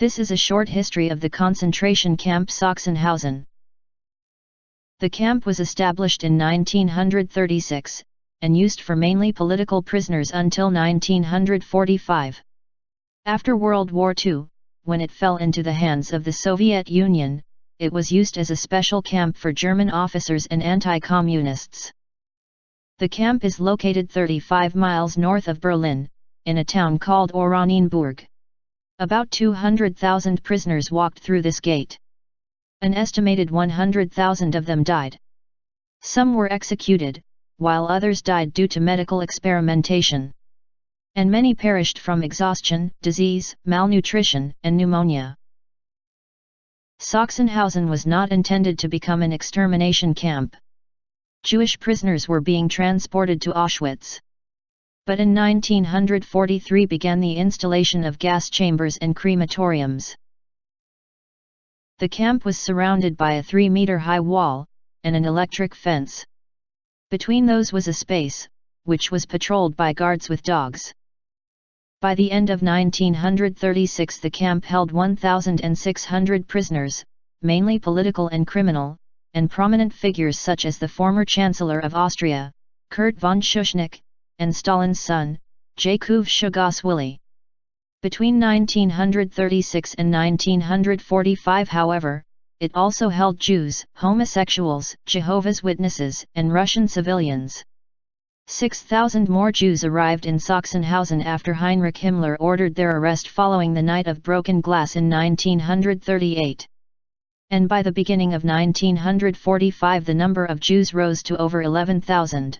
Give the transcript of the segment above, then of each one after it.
This is a short history of the concentration camp Sachsenhausen. The camp was established in 1936, and used for mainly political prisoners until 1945. After World War II, when it fell into the hands of the Soviet Union, it was used as a special camp for German officers and anti-communists. The camp is located 35 miles north of Berlin, in a town called Oranienburg. About 200,000 prisoners walked through this gate. An estimated 100,000 of them died. Some were executed, while others died due to medical experimentation. And many perished from exhaustion, disease, malnutrition, and pneumonia. Sachsenhausen was not intended to become an extermination camp. Jewish prisoners were being transported to Auschwitz. But in 1943 began the installation of gas chambers and crematoriums. The camp was surrounded by a 3-meter-high wall, and an electric fence. Between those was a space, which was patrolled by guards with dogs. By the end of 1936 the camp held 1,600 prisoners, mainly political and criminal, and prominent figures such as the former Chancellor of Austria, Kurt von Schuschnigg, and Stalin's son, Jakub Saakaszwili. Between 1936 and 1945, however, it also held Jews, homosexuals, Jehovah's Witnesses, and Russian civilians. 6,000 more Jews arrived in Sachsenhausen after Heinrich Himmler ordered their arrest following the Night of Broken Glass in 1938. And by the beginning of 1945 the number of Jews rose to over 11,000.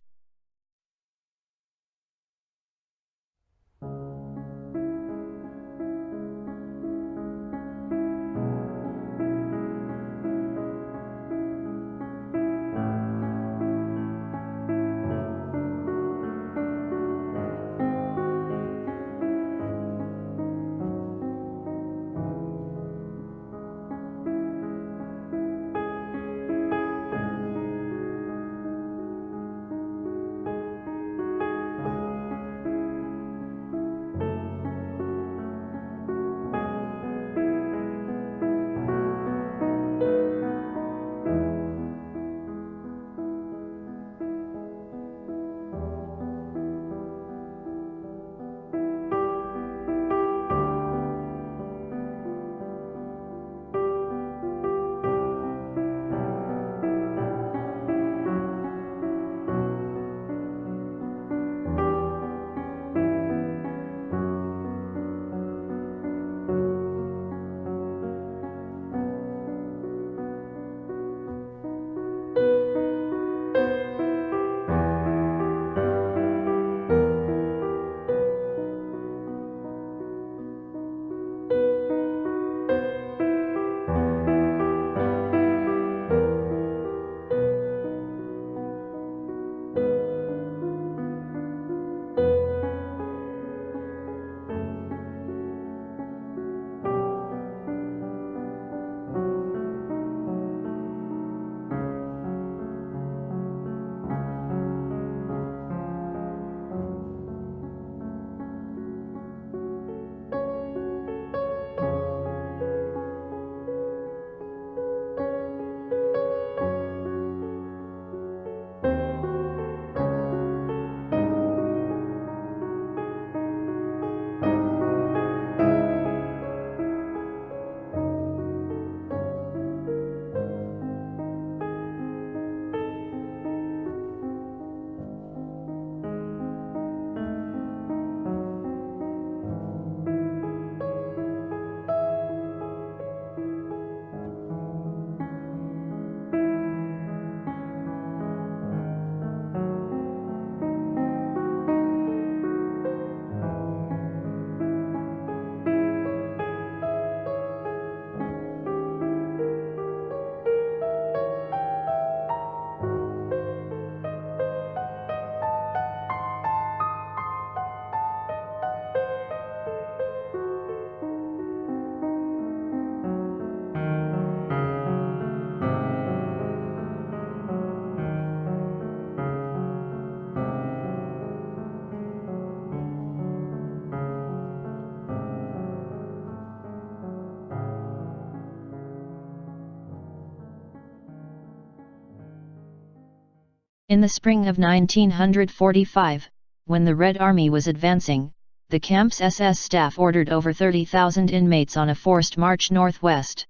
In the spring of 1945, when the Red Army was advancing, the camp's SS staff ordered over 30,000 inmates on a forced march northwest.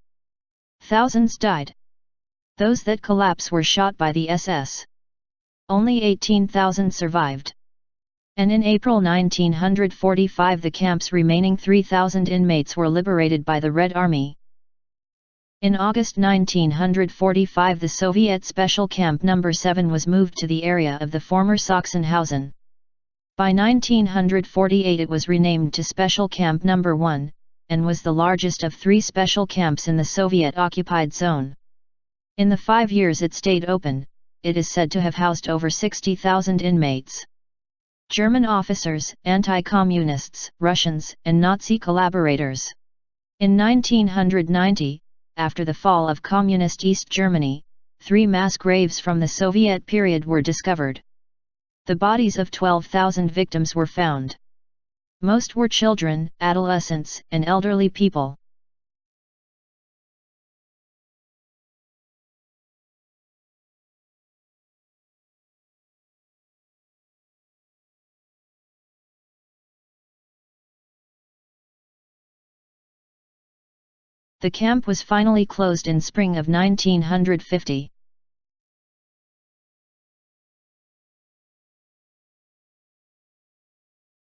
Thousands died. Those that collapsed were shot by the SS. Only 18,000 survived. And in April 1945 the camp's remaining 3,000 inmates were liberated by the Red Army. In August 1945 the Soviet Special Camp No. 7 was moved to the area of the former Sachsenhausen. By 1948 it was renamed to Special Camp No. 1, and was the largest of 3 special camps in the Soviet-occupied zone. In the 5 years it stayed open, it is said to have housed over 60,000 inmates. German officers, anti-communists, Russians, and Nazi collaborators. In 1990, after the fall of Communist East Germany, 3 mass graves from the Soviet period were discovered. The bodies of 12,000 victims were found. Most were children, adolescents, and elderly people. The camp was finally closed in spring of 1950.